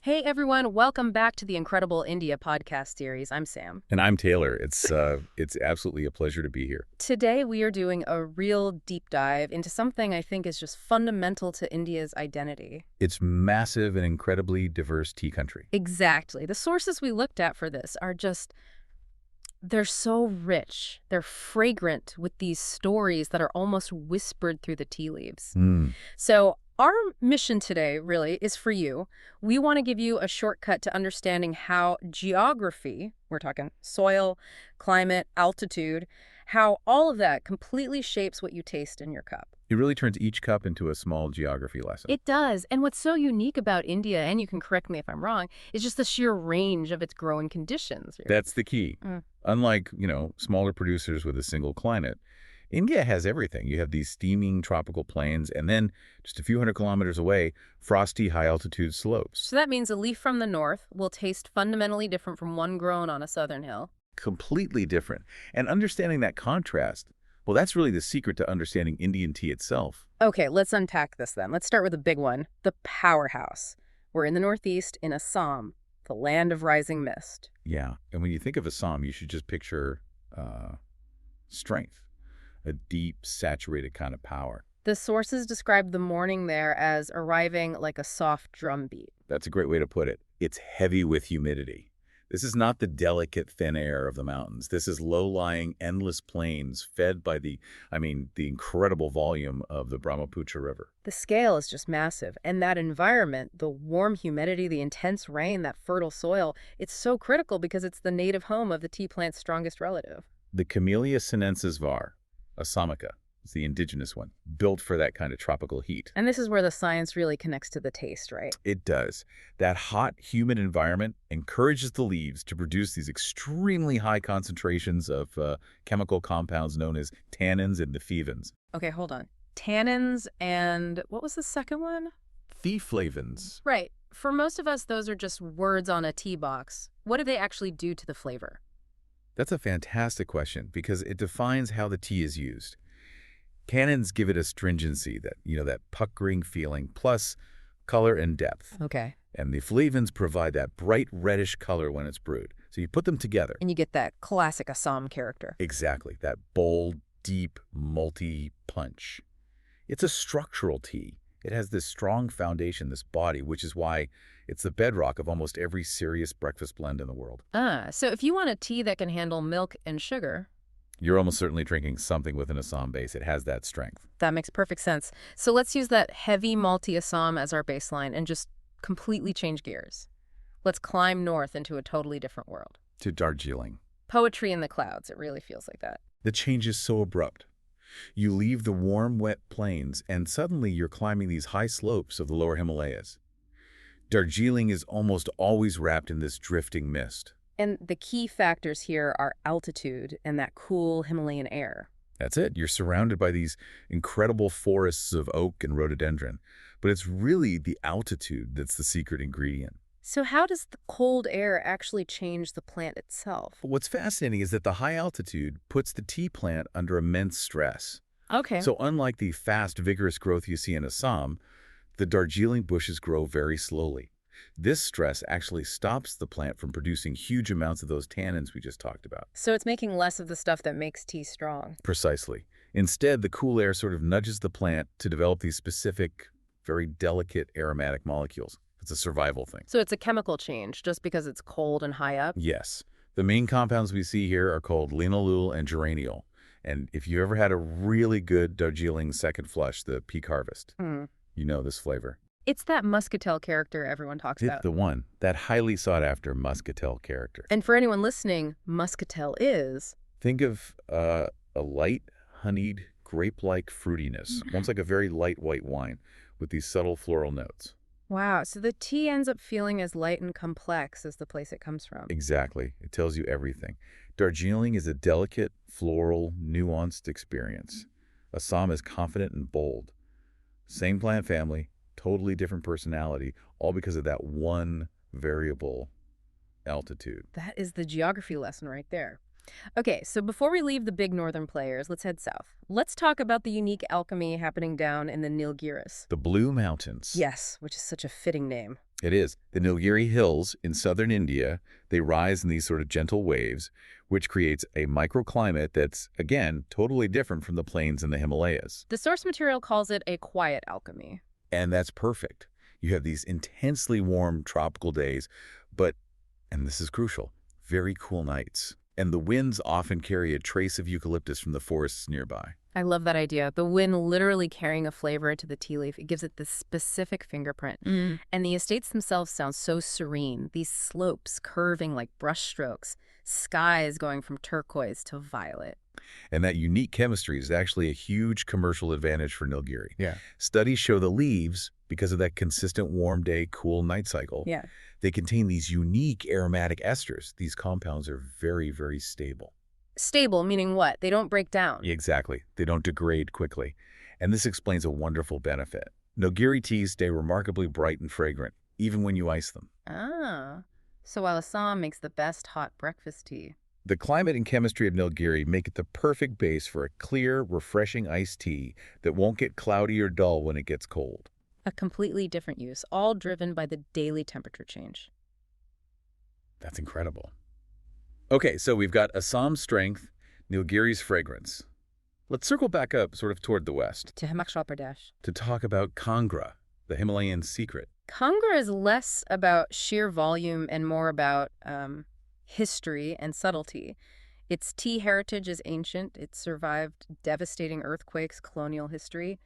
Hey everyone, welcome back to the Incredible India podcast series. I'm Sam. And I'm Taylor. It's absolutely a pleasure to be here. Today we are doing a real deep dive into something I think is just fundamental to India's identity. It's massive and incredibly diverse tea country. Exactly. The sources we looked at for this are they're so rich. They're fragrant with these stories that are almost whispered through the tea leaves. So our mission today really is for you. We want to give you a shortcut to understanding how geography, we're talking soil, climate, altitude, how all of that completely shapes what you taste in your cup. It really turns each cup into a small geography lesson. It does. And what's so unique about India, and you can correct me if I'm wrong, is just the sheer range of its growing conditions. That's the key. Unlike, smaller producers with a single climate, India has everything. You have these steaming tropical plains, and then just a few hundred kilometers away, frosty high-altitude slopes. So that means a leaf from the north will taste fundamentally different from one grown on a southern hill. Completely different. And understanding that contrast, well, that's really the secret to understanding Indian tea itself. Okay, let's unpack this then. Let's start with the big one, the powerhouse. We're in the northeast in Assam, the land of rising mist. Yeah, and when you think of Assam, you should just picture strength, a deep, saturated kind of power. The sources describe the morning there as arriving like a soft drum beat. That's a great way to put it. It's heavy with humidity. This is not the delicate thin air of the mountains. This is low-lying, endless plains fed by the incredible volume of the Brahmaputra River. The scale is just massive, and that environment, the warm humidity, the intense rain, that fertile soil, it's so critical because it's the native home of the tea plant's strongest relative. The Camellia sinensis var, Assamica, is the indigenous one, built for that kind of tropical heat. And this is where the science really connects to the taste, right? It does. That hot, humid environment encourages the leaves to produce these extremely high concentrations of chemical compounds known as tannins and theflavins. Okay, hold on. Tannins and what was the second one? Theflavins. Right. For most of us, those are just words on a tea box. What do they actually do to the flavor? That's a fantastic question because it defines how the tea is used. Tannins give it astringency, that puckering feeling, plus color and depth. Okay. And the flavins provide that bright reddish color when it's brewed. So you put them together. And you get that classic Assam character. Exactly. That bold, deep, malty punch. It's a structural tea. It has this strong foundation, this body, which is why it's the bedrock of almost every serious breakfast blend in the world. So if you want a tea that can handle milk and sugar, you're almost certainly drinking something with an Assam base. It has that strength. that makes perfect sense. So let's use that heavy malty Assam as our baseline and just completely change gears. Let's climb north into a totally different world. To Darjeeling. Poetry in the clouds. It really feels like that. The change is so abrupt. You leave the warm, wet plains, and suddenly you're climbing these high slopes of the lower Himalayas. Darjeeling is almost always wrapped in this drifting mist. And the key factors here are altitude and that cool Himalayan air. That's it. You're surrounded by these incredible forests of oak and rhododendron. But it's really the altitude that's the secret ingredient. So how does the cold air actually change the plant itself? What's fascinating is that the high altitude puts the tea plant under immense stress. Okay. So unlike the fast, vigorous growth you see in Assam, the Darjeeling bushes grow very slowly. This stress actually stops the plant from producing huge amounts of those tannins we just talked about. So it's making less of the stuff that makes tea strong. Precisely. Instead, the cool air sort of nudges the plant to develop these specific, very delicate aromatic molecules. It's a survival thing. So it's a chemical change just because it's cold and high up? Yes. The main compounds we see here are called linalool and geraniol. And if you ever had a really good Darjeeling second flush, the peak harvest, you know this flavor. It's that muscatel character everyone talks It's about. the one, that highly sought-after muscatel character. And for anyone listening, muscatel is... Think of a light, honeyed, grape-like fruitiness, almost like a very light white wine with these subtle floral notes. Wow, so the tea ends up feeling as light and complex as the place it comes from. Exactly. It tells you everything. Darjeeling is a delicate, floral, nuanced experience. Assam is confident and bold. Same plant family, totally different personality, all because of that one variable, altitude. That is the geography lesson right there. Okay, so before we leave the big northern players, let's head south. Let's talk about the unique alchemy happening down in the Nilgiris. The Blue Mountains. Yes, which is such a fitting name. It is. The Nilgiri Hills in southern India, they rise in these sort of gentle waves, which creates a microclimate that's, again, totally different from the plains in the Himalayas. The source material calls it a quiet alchemy. And that's perfect. You have these intensely warm tropical days, but, and this is crucial, very cool nights. And the winds often carry a trace of eucalyptus from the forests nearby. I love that idea. The wind literally carrying a flavor into the tea leaf. It gives it this specific fingerprint. And the estates themselves sound so serene. These slopes curving like brushstrokes, skies going from turquoise to violet. And that unique chemistry is actually a huge commercial advantage for Nilgiri. Yeah. Studies show the leaves, because of that consistent warm day, cool night cycle, they contain these unique aromatic esters. These compounds are very, very stable. Stable, meaning what? They don't break down. Exactly. They don't degrade quickly. And this explains a wonderful benefit. Nilgiri teas stay remarkably bright and fragrant, even when you ice them. Ah, so while Assam makes the best hot breakfast tea. The climate and chemistry of Nilgiri make it the perfect base for a clear, refreshing iced tea that won't get cloudy or dull when it gets cold. A completely different use, all driven by the daily temperature change. That's incredible. Okay, so we've got Assam's strength, Nilgiri's fragrance. Let's circle back up sort of toward the west To Himachal Pradesh. to talk about Kangra, the Himalayan secret. Kangra is less about sheer volume and more about history and subtlety. Its tea heritage is ancient. It survived devastating earthquakes, colonial history.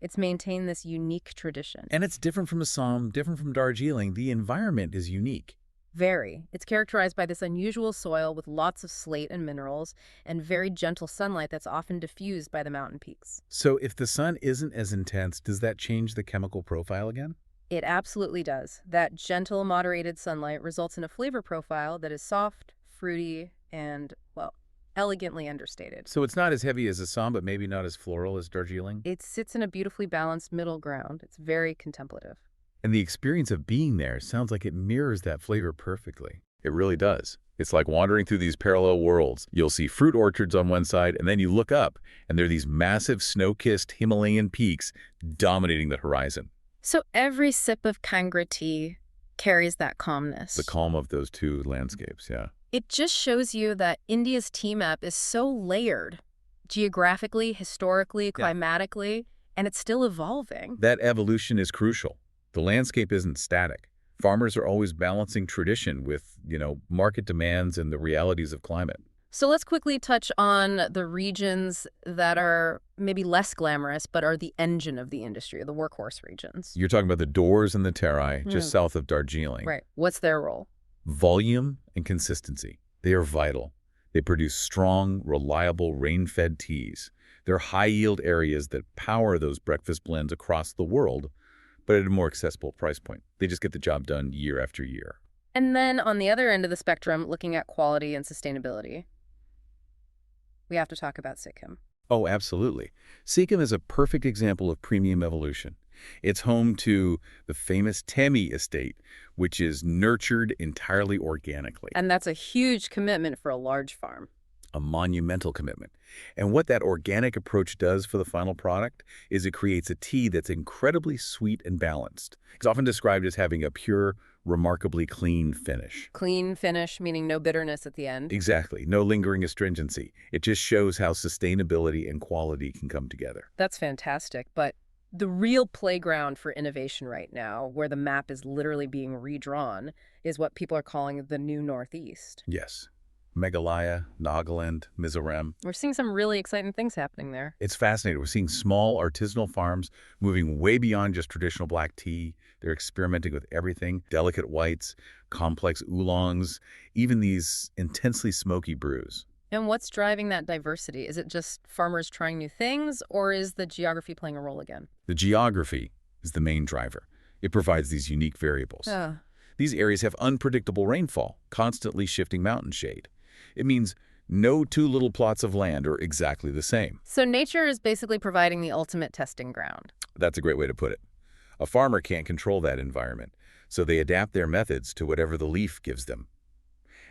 It's maintained this unique tradition. And it's different from Assam, different from Darjeeling. The environment is unique. Very. It's characterized by this unusual soil with lots of slate and minerals and very gentle sunlight that's often diffused by the mountain peaks. So if the sun isn't as intense, does that change the chemical profile again? It absolutely does. That gentle, moderated sunlight results in a flavor profile that is soft, fruity, and, well, elegantly understated. So it's not as heavy as Assam, but maybe not as floral as Darjeeling? It sits in a beautifully balanced middle ground. It's very contemplative. And the experience of being there sounds like it mirrors that flavor perfectly. It really does. It's like wandering through these parallel worlds. You'll see fruit orchards on one side, and then you look up, and there are these massive snow-kissed Himalayan peaks dominating the horizon. So every sip of Kangra tea carries that calmness. The calm of those two landscapes, yeah. It just shows you that India's tea map is so layered, geographically, historically, climatically, and it's still evolving. That evolution is crucial. The landscape isn't static. Farmers are always balancing tradition with, market demands and the realities of climate. So let's quickly touch on the regions that are maybe less glamorous, but are the engine of the industry, the workhorse regions. You're talking about the Dors and the Terai, just south of Darjeeling. Right. What's their role? Volume and consistency. They are vital. They produce strong, reliable, rain-fed teas. They're high-yield areas that power those breakfast blends across the world, but at a more accessible price point. They just get the job done year after year. And then on the other end of the spectrum, looking at quality and sustainability, we have to talk about Sikkim. Oh, absolutely. Sikkim is a perfect example of premium evolution. It's home to the famous Temi estate, which is nurtured entirely organically. And that's a huge commitment for a large farm. A monumental commitment. And what that organic approach does for the final product is it creates a tea that's incredibly sweet and balanced. It's often described as having a pure, remarkably clean finish. Clean finish, meaning no bitterness at the end. Exactly. No lingering astringency. It just shows how sustainability and quality can come together. That's fantastic. But the real playground for innovation right now, where the map is literally being redrawn, is what people are calling the New Northeast. Yes. Meghalaya, Nagaland, Mizoram. We're seeing some really exciting things happening there. It's fascinating. We're seeing small artisanal farms moving way beyond just traditional black tea. They're experimenting with everything, delicate whites, complex oolongs, even these intensely smoky brews. And what's driving that diversity? Is it just farmers trying new things, or is the geography playing a role again? The geography is the main driver. It provides these unique variables. These areas have unpredictable rainfall, constantly shifting mountain shade. It means no two little plots of land are exactly the same. So nature is basically providing the ultimate testing ground. That's a great way to put it. A farmer can't control that environment, so they adapt their methods to whatever the leaf gives them.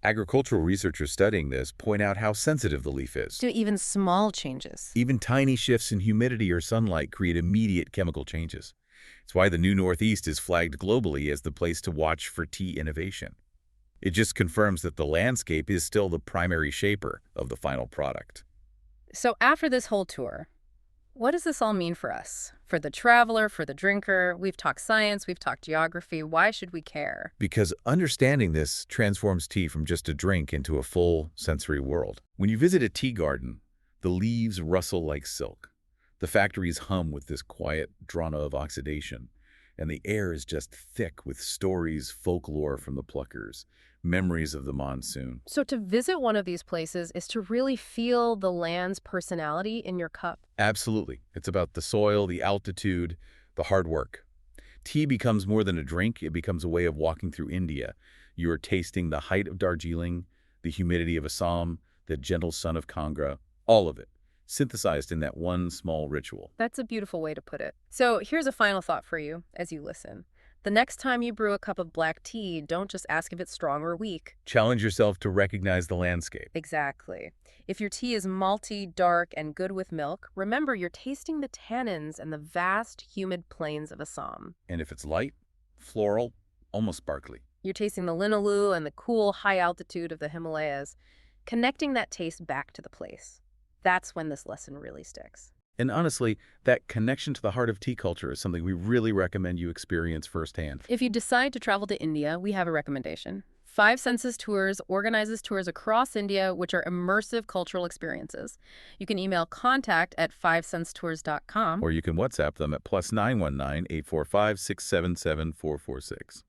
Agricultural researchers studying this point out how sensitive the leaf is. To even small changes. Even tiny shifts in humidity or sunlight create immediate chemical changes. It's why the New Northeast is flagged globally as the place to watch for tea innovation. It just confirms that the landscape is still the primary shaper of the final product. So after this whole tour, what does this all mean for us? For the traveler, for the drinker? We've talked science, we've talked geography. Why should we care? Because understanding this transforms tea from just a drink into a full sensory world. When you visit a tea garden, the leaves rustle like silk. The factories hum with this quiet drana of oxidation, and the air is just thick with stories, folklore from the pluckers, memories of the monsoon. So to visit one of these places is to really feel the land's personality in your cup. Absolutely. It's about the soil, the altitude, the hard work. Tea becomes more than a drink. It becomes a way of walking through India. You are tasting the height of Darjeeling, the humidity of Assam, the gentle sun of Kangra, all of it, synthesized in that one small ritual. That's a beautiful way to put it. So here's a final thought for you as you listen. The next time you brew a cup of black tea, don't just ask if it's strong or weak. Challenge yourself to recognize the landscape. Exactly. If your tea is malty, dark, and good with milk, remember you're tasting the tannins and the vast, humid plains of Assam. And if it's light, floral, almost sparkly. You're tasting the linalool and the cool, high altitude of the Himalayas, connecting that taste back to the place. That's when this lesson really sticks. And honestly, that connection to the heart of tea culture is something we really recommend you experience firsthand. If you decide to travel to India, we have a recommendation. Five Senses Tours organizes tours across India, which are immersive cultural experiences. You can email contact@fivesenstours.com. Or you can WhatsApp them at +919 845 677 446.